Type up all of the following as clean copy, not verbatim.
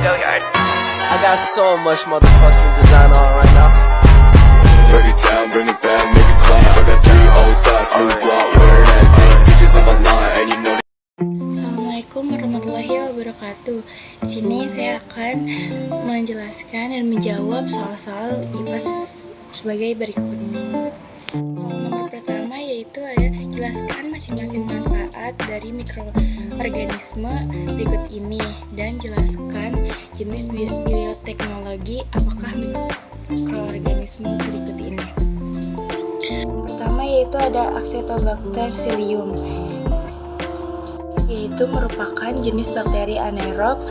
I got so much motherfucking design on right now. Break it down, bring it back, make it clap. I got 3 old thoughts, new block, wear that thing. Bitches on my line, and you know. Assalamualaikum warahmatullahi wabarakatuh. Di sini saya akan menjelaskan dan menjawab soal-soal IPA sebagai berikut. Nomor pertama yaitu ada jelaskan masing-masing manfaat dari mikroorganisme berikut ini dan jelaskan jenis bioteknologi apakah mikroorganisme berikut ini. Pertama yaitu ada Acetobacter psyllium, yaitu merupakan jenis bakteri anaerob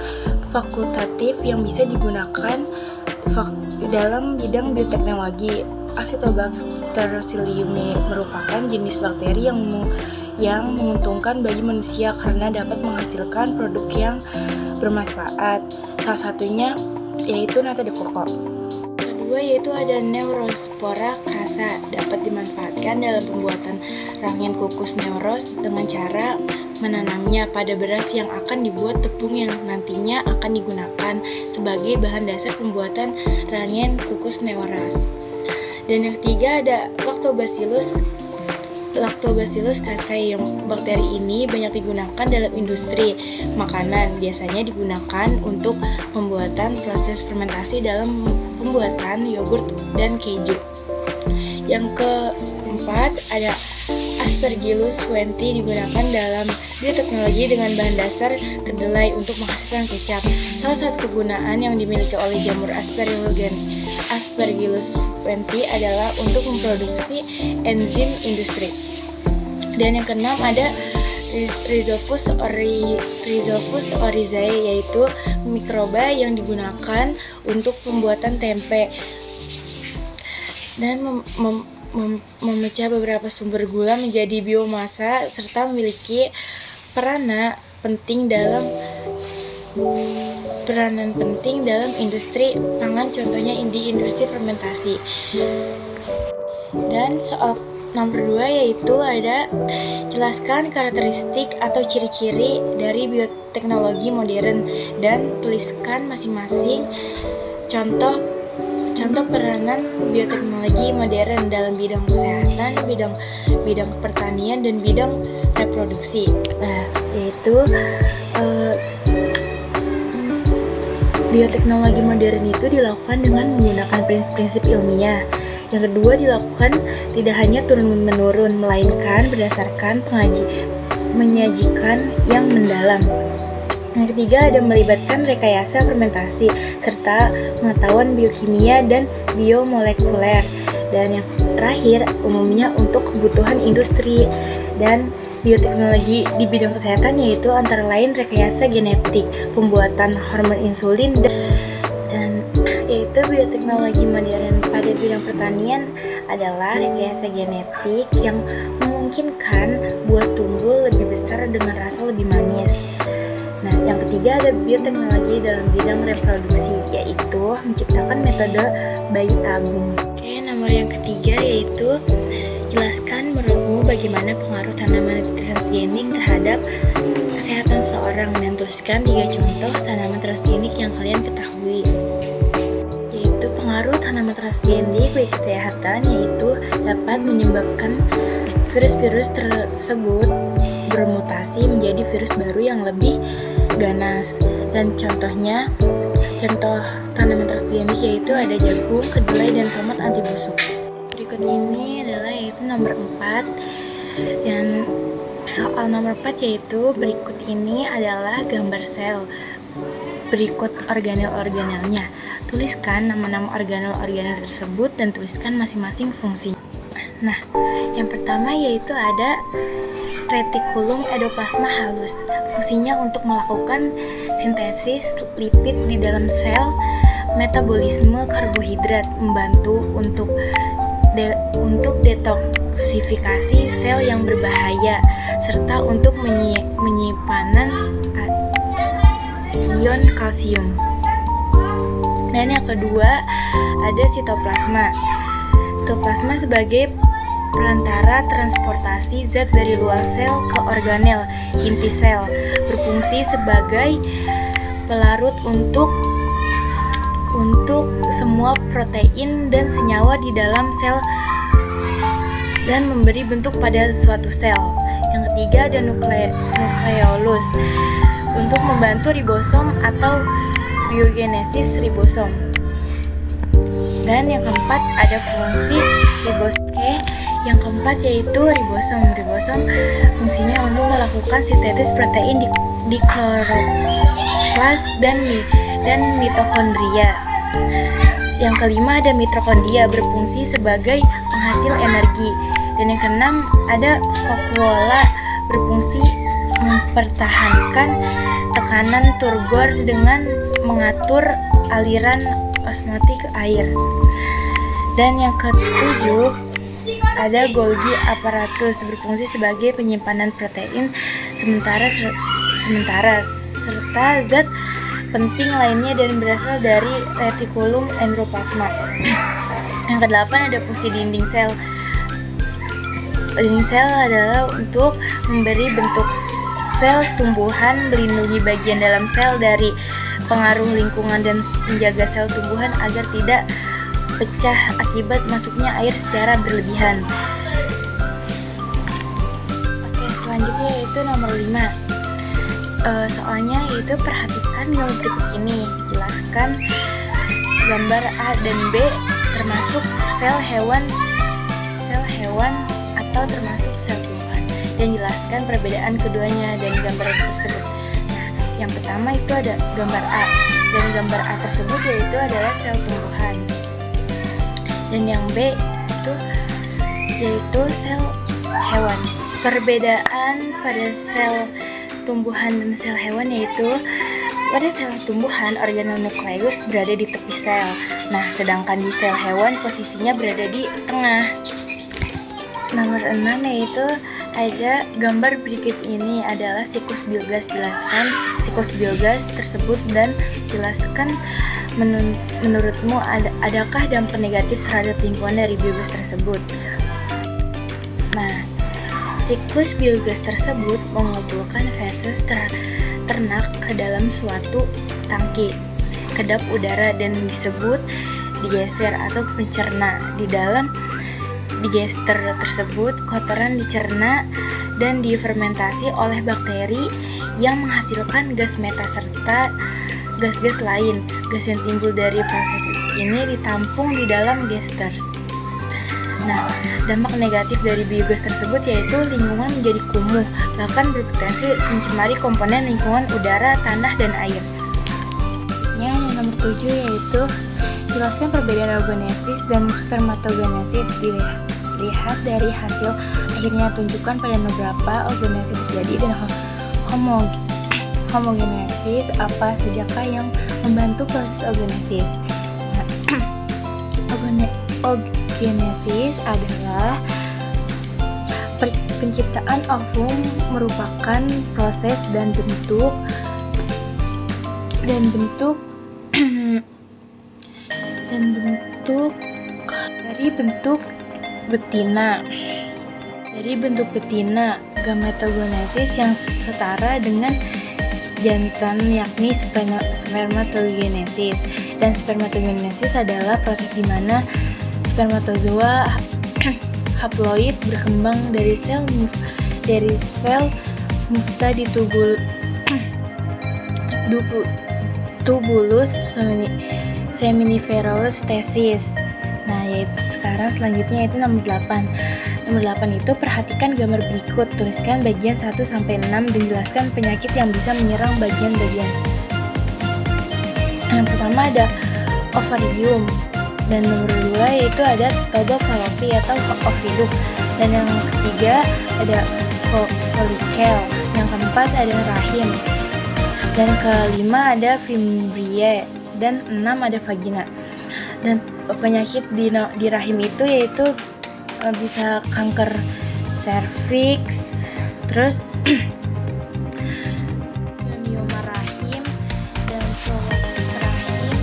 fakultatif yang bisa digunakan dalam bidang bioteknologi. Acetobacter psyllium merupakan jenis bakteri yang menguntungkan bagi manusia karena dapat menghasilkan produk yang bermanfaat. Salah satunya yaitu nata de coco. Kedua yaitu ada Neurospora crassa, dapat dimanfaatkan dalam pembuatan rangin kukus neuros dengan cara menanamnya pada beras yang akan dibuat tepung yang nantinya akan digunakan sebagai bahan dasar pembuatan rangin kukus neuros. Dan yang ketiga ada Lactobacillus casei. Bakteri ini banyak digunakan dalam industri makanan, biasanya digunakan untuk pembuatan proses fermentasi dalam pembuatan yogurt dan keju. Yang keempat ada Aspergillus wenti, digunakan dalam bioteknologi dengan bahan dasar kedelai untuk menghasilkan kecap. Salah satu kegunaan yang dimiliki oleh jamur Aspergillus wenti adalah untuk memproduksi enzim industri. Dan yang keenam ada Rhizopus oryzae, yaitu mikroba yang digunakan untuk pembuatan tempe dan memecah beberapa sumber gula menjadi biomasa serta memiliki peranan penting dalam industri pangan, contohnya di industri fermentasi. Dan soal nomor 2 yaitu ada jelaskan karakteristik atau ciri-ciri dari bioteknologi modern dan tuliskan masing-masing contoh peranan bioteknologi modern dalam bidang kesehatan, bidang pertanian, dan bidang reproduksi. Yaitu bioteknologi modern itu dilakukan dengan menggunakan prinsip-prinsip ilmiah. Yang kedua, dilakukan tidak hanya turun-menurun, melainkan berdasarkan menyajikan yang mendalam. Yang ketiga ada melibatkan rekayasa fermentasi serta pengetahuan biokimia dan biomolekuler. Dan yang terakhir umumnya untuk kebutuhan industri dan bioteknologi di bidang kesehatan, yaitu antara lain rekayasa genetik, pembuatan hormon insulin, dan yaitu bioteknologi modern pada bidang pertanian adalah rekayasa genetik yang memungkinkan buah tumbuh lebih besar dengan rasa lebih manis. Nah, yang ketiga ada bioteknologi dalam bidang reproduksi, yaitu menciptakan metode bayi tabung. Oke, nomor yang ketiga yaitu jelaskan menurutmu bagaimana pengaruh tanaman transgenik terhadap kesehatan seseorang, dan tuliskan 3 contoh tanaman transgenik yang kalian ketahui. Yaitu pengaruh tanaman transgenik bagi kesehatan, yaitu dapat menyebabkan virus-virus tersebut bermutasi menjadi virus baru yang lebih ganas. Dan contoh tanaman transgenik yaitu ada jagung, kedelai, dan tomat anti busuk. Berikut ini adalah yaitu nomor 4. Dan soal nomor 4 yaitu berikut ini adalah gambar sel. Berikut organel-organelnya. Tuliskan nama-nama organel-organel tersebut dan tuliskan masing-masing fungsi. Nah, yang pertama yaitu ada retikulum endoplasma halus. Fungsinya untuk melakukan sintesis lipid di dalam sel, metabolisme karbohidrat, membantu untuk detoksifikasi sel yang berbahaya, serta untuk penyimpanan ion kalsium. Dan yang kedua ada sitoplasma. Sitoplasma sebagai perantara transportasi zat dari luar sel ke organel inti sel, berfungsi sebagai pelarut untuk untuk semua protein dan senyawa di dalam sel dan memberi bentuk pada suatu sel. Yang ketiga ada nukleolus untuk membantu ribosom atau biogenesis ribosom. Dan yang keempat ada fungsi ribosom. Yang keempat yaitu ribosom. Ribosom fungsinya untuk melakukan sintetis protein di kloroplas dan mitokondria. Yang kelima ada mitokondria berfungsi sebagai penghasil energi. Dan yang keenam ada vakuola berfungsi mempertahankan tekanan turgor dengan mengatur aliran osmotik air. Dan yang ketujuh ada Golgi apparatus berfungsi sebagai penyimpanan protein sementara serta zat penting lainnya dan berasal dari retikulum endoplasma. Yang kedelapan ada fungsi dinding sel. Dinding sel adalah untuk memberi bentuk sel tumbuhan, melindungi bagian dalam sel dari pengaruh lingkungan dan menjaga sel tumbuhan agar tidak pecah akibat masuknya air secara berlebihan. Oke, selanjutnya yaitu nomor 5. Soalnya yaitu perhatikan gambar berikut ini. Jelaskan gambar A dan B termasuk sel hewan atau termasuk sel tumbuhan, dan jelaskan perbedaan keduanya dan gambar tersebut. Nah, yang pertama itu ada gambar A, dan gambar A tersebut yaitu adalah sel tumbuhan. Dan yang B itu yaitu sel hewan. Perbedaan pada sel tumbuhan dan sel hewan yaitu pada sel tumbuhan organonukleus berada di tepi sel. Nah, sedangkan di sel hewan posisinya berada di tengah. Nomor 6 yaitu ada gambar berikut ini adalah siklus biogas. Jelaskan siklus biogas tersebut dan jelaskan menurutmu adakah dampak negatif terhadap lingkungan dari biogas tersebut. Nah, siklus biogas tersebut mengumpulkan feses ternak ke dalam suatu tangki kedap udara dan disebut digeser atau pencerna. Di dalam digester tersebut kotoran dicerna dan difermentasi oleh bakteri yang menghasilkan gas meta serta gas-gas lain. Gas yang timbul dari proses ini ditampung di dalam gester. Nah, dampak negatif dari biogas tersebut yaitu lingkungan menjadi kumuh, bahkan berpotensi mencemari komponen lingkungan udara, tanah, dan air. Yang nomor 7 yaitu jelaskan perbedaan organesis dan spermatogenesis. Dilihat dari hasil akhirnya tunjukkan pada beberapa organesis terjadi dan homogenesis apa sajakah yang membantu proses organesis. Organesis adalah penciptaan ovum, merupakan proses dan bentuk dari bentuk betina. Dari bentuk betina, gametogenesis yang setara dengan jantan yakni spermatogenesis. Dan spermatogenesis adalah proses di mana spermatozoa haploid berkembang dari sel mufta di tubulus seminiferous testis. Nah, yaitu sekarang selanjutnya yaitu nomor 8. Nomor 8 itu perhatikan gambar berikut, tuliskan bagian 1 sampai 6 dan jelaskan penyakit yang bisa menyerang bagian-bagian. Yang pertama ada ovarium, dan nomor 2 yaitu ada todo fallopi atau oviduk, dan yang ketiga ada folikel, yang keempat ada rahim, dan kelima ada fimbria, dan 6 ada vagina. Dan penyakit di rahim itu yaitu bisa kanker serviks, terus mioma rahim, dan prolapse rahim,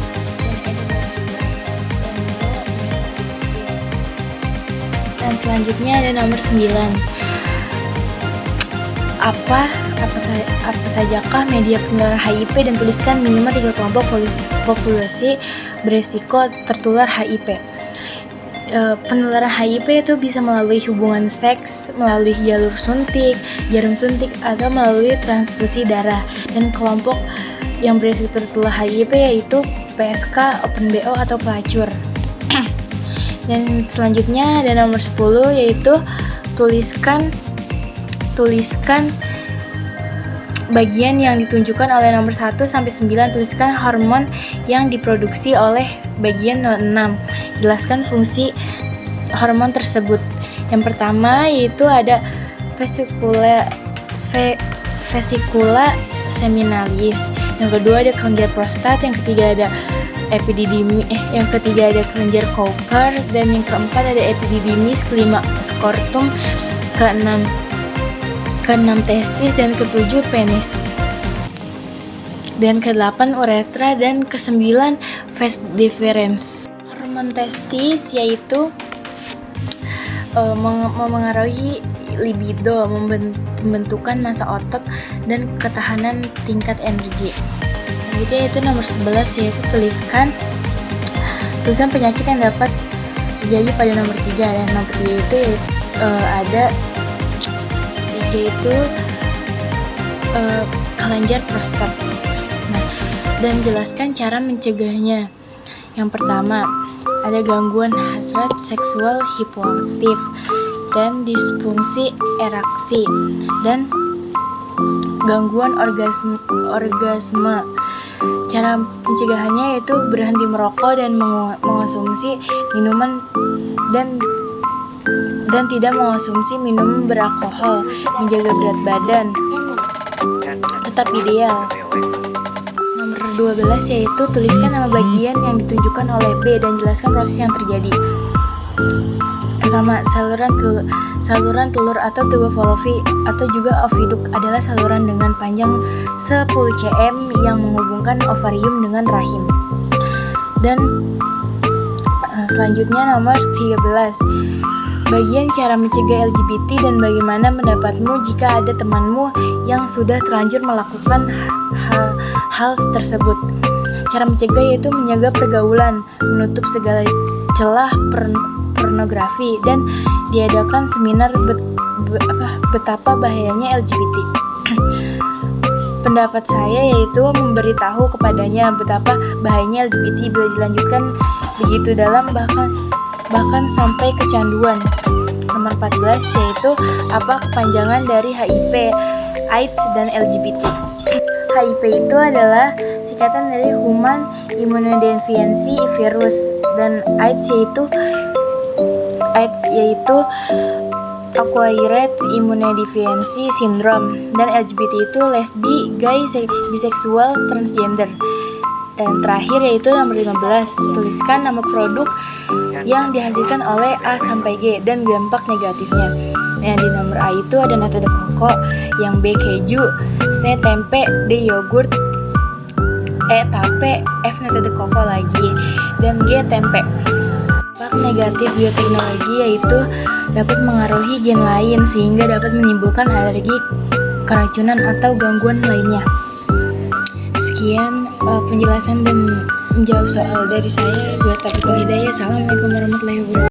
dan endometriosis. Dan selanjutnya ada nomor 9. Apa apa sajakah media penularan HIV dan tuliskan minimal 3 kelompok populasi beresiko tertular HIV. Penularan HIV itu bisa melalui hubungan seks, melalui jalur suntik, jarum suntik, atau melalui transfusi darah. Dan kelompok yang beresiko tertular HIV yaitu PSK, Open BO, atau pelacur. Dan selanjutnya ada nomor 10 yaitu tuliskan bagian yang ditunjukkan oleh nomor 1 sampai 9. Tuliskan hormon yang diproduksi oleh bagian 6. Jelaskan fungsi hormon tersebut. Yang pertama yaitu ada vesicula seminalis. Yang kedua ada kelenjar prostat. Yang ketiga ada ada kelenjar Cowper, dan yang keempat ada epididymis, kelima scortum, keenam testis, dan ketujuh penis, dan kedelapan uretra, dan kesembilan vas deferens. Hormon testis yaitu memengaruhi libido, pembentukan massa otot, dan ketahanan tingkat energi. Itu nomor 11 yaitu tuliskan penyakit yang dapat terjadi pada nomor 3. Dan nomor 3 itu ada 3 itu kelenjar prostat. Dan jelaskan cara mencegahnya. Yang pertama ada gangguan hasrat seksual hipoaktif dan disfungsi ereksi dan gangguan orgasme. Cara pencegahannya yaitu berhenti merokok dan mengonsumsi minuman dan tidak mengonsumsi minuman beralkohol, menjaga berat badan tetap ideal. Nomor 12 yaitu tuliskan nama bagian yang ditunjukkan oleh B dan jelaskan proses yang terjadi. Pertama, saluran telur atau tuba fallopi atau juga oviduk adalah saluran dengan panjang 10 cm yang menghubungkan ovarium dengan rahim. Dan selanjutnya nomor 13. Bagian cara mencegah LGBT dan bagaimana pendapatmu jika ada temanmu yang sudah terlanjur melakukan hal tersebut. Cara mencegah yaitu menjaga pergaulan, menutup segala celah pornografi, dan diadakan seminar betapa bahayanya LGBT. Pendapat saya yaitu memberitahu kepadanya betapa bahayanya LGBT bila dilanjutkan begitu dalam bahkan sampai kecanduan. Nomor 14 yaitu apa kepanjangan dari HIV, AIDS, dan LGBT. HIV itu adalah singkatan dari Human Immunodeficiency Virus, dan AIDS yaitu Acquired Immunodeficiency Syndrome, dan LGBT itu lesbi, gay, biseksual, transgender. Dan terakhir yaitu nomor 15, tuliskan nama produk yang dihasilkan oleh A sampai G dan dampak negatifnya. Nah, di nomor A itu ada nata de coco, yang B keju, C tempe, D yogurt, E tape, F nata de coco lagi, dan G tempe. Dampak negatif bioteknologi yaitu dapat mengaruhi gen lain sehingga dapat menimbulkan alergi, keracunan, atau gangguan lainnya. Sekian penjelasan dan menjawab soal dari saya. Buat Taufiqul Hidayah. Assalamualaikum warahmatullahi wabarakatuh.